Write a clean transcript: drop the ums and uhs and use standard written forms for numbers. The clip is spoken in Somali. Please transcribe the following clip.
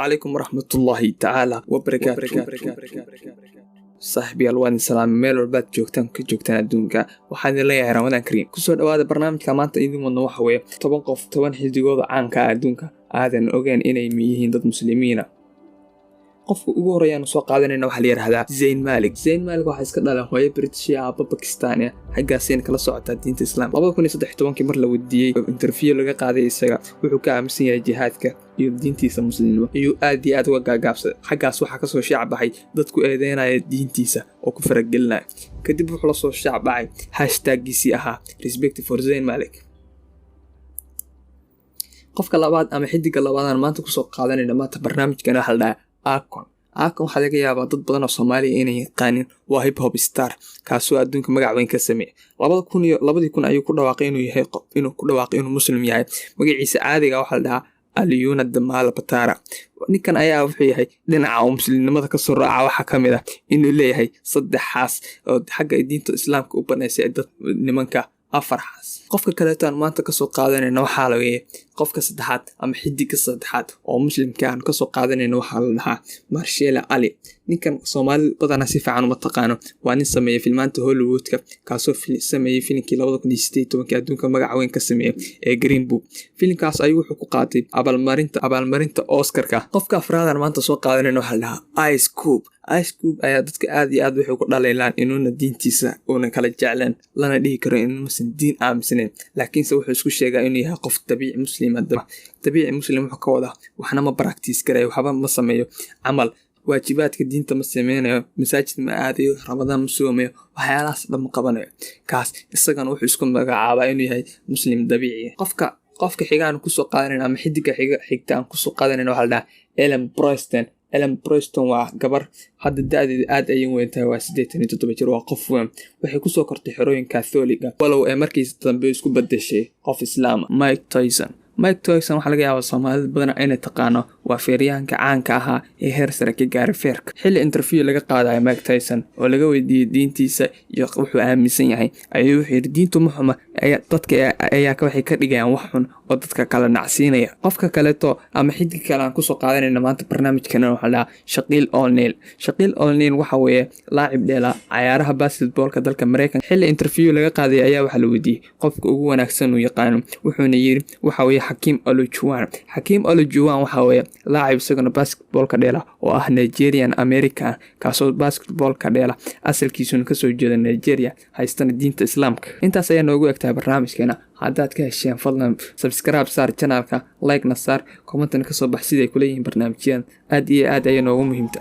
عليكم ورحمة الله تعالى وبركاته. صاحبي الوان السلام ميل والباد joogtaan adduunka waxaan leeyahay Ramadan Kareem ku soo dhawaada barnaamijka maanta idin wadno waxa weeye 10 qof 10 xildigooda caanka ah adduunka aadan ogeyn inay yihiin dad muslimiina qofka ugu horeeyaan soo qaadanayna waxa la yiraahdaa Zayn Malik waxa iska dhalay hooyo British ah Pakistan xaggaasina kala socota diinta Islaam 2013 mar la wadiyay interview laga qaaday isaga wuxuu ka aaminsan yahay jihadka iyo diintiisa muslimnimo iyo aad uga gaagaabsay xaggaas waxa ka soo shacbahay dadku eedeynaya diintiisa oo ku faragelinaya kadib wuxuu la soo shacbay #giisi ahaa respect for Zayn Malik qofka labaad ama xidiga labaad maanta ku soo qaadanayna maanta barnaamijkan waxa la Akon waxa laga yaabaa dad badan oo Soomaali inay yaqaanin waa hip hop star kaasoo adduunka magac weyn ka sameeyay 2000 ayuu ku dhawaaqay inuu muslim yahay magaciisa caadiga waxa la dhahaa Aliyuna Damal Patara ninkan ayaa wuxuu yahay dhinaca muslimnimada ka soo raaca waxa kamid ah inuu leeyahay saddexaas oo xagga diinta Islaamka u banaysay dad nimanka afarxaas qofka kale taan maanta ka soo qaadanayna waxa la weeyay qofka saddexaad ama xidiga saddexaad oo muslimka aan ka soo qaadanayna waxa la dhahaa Marshall Ali ninkan Soomaali badan si fiican uma taqaano waa nin sameeyay filmaanta Hollywoodka kaasoo sameeyay filimkii 2018 adduunka magac weyn ka sameeyay ee Green Book filimkaas ayuu wuxuu ku qaatay abaalmarinta Oscar-ka qofka afraad maanta soo qaadanayna waxa la dhahaa Ice Cube ayaa dadka aad wuxuu ku dhalaylaan inuuna diintiisa una kala jeclaan lana dhihi karo inuusan diin aaminsaneyn laakiinse wuxuu isku sheegaa inuu yahay qof tabiici muslim wuxuu ka wadaa waxna ma practice gareeyo waxba ma sameeyo camal waajibaadka diinta ma sameeyo masaajid ma aadayo Ramadan ma soomayo waxyaalahaas dhan ma qabanayo kaas isagana wuxuu isku magacaabaa inuu yahay muslim dabiici qofka xigaan ku soo qaadanayna ama xidiga xigtaan ku soo qaadanayna waxa la dhahaa Ellen Preston waa gabar hadda da'deedu aad ay weyn tahay waa 87 jir waa qof weyn waxay ku soo kortay xerooyin Catholic walow ay markii dambe isku bedeshay qof Islaam Mike Tyson waxa laga yaabaa Soomaali badan inay taqaano waa feeryahanka caanka ahaa ee heer sare ka gaaray feerka xilli interview laga qaaday Mike Tyson oo laga weydiiyay diintiisa iyo wuxuu aaminsan yahay ayuu yiri diintu ma xuma dadka waxay ka dhigayaan wax xun oo dadka kala nacsiinaya qofka kale ama xidig kale aan ku soo qaadanayna maanta barnaamijkan waxa la Shaquille O'Neal waxa weeye laacib dheela ciyaaraha basketballka dalka Mareykanka xilli interview laga qaaday ayaa waxa la weydiiyay qofka ugu wanaagsan uu yaqaan wuxuuna yiri waxa weeye Hakeem Olajuwon waxa weeye laacib isaguna basketballka dheela oo ah Nigerian American kaasoo basketballka dheela asalkiisuna ka soo jeeda Nigeria haystana diinta Islaamka intaas ayaa noogu egtahay barnaamijkeena haddaad ka hesheen fadlan subscribe saar channelka like na saar comment ka soo bax sidii ay kula yihiin barnaamijyadan aad ayay noogu muhiimta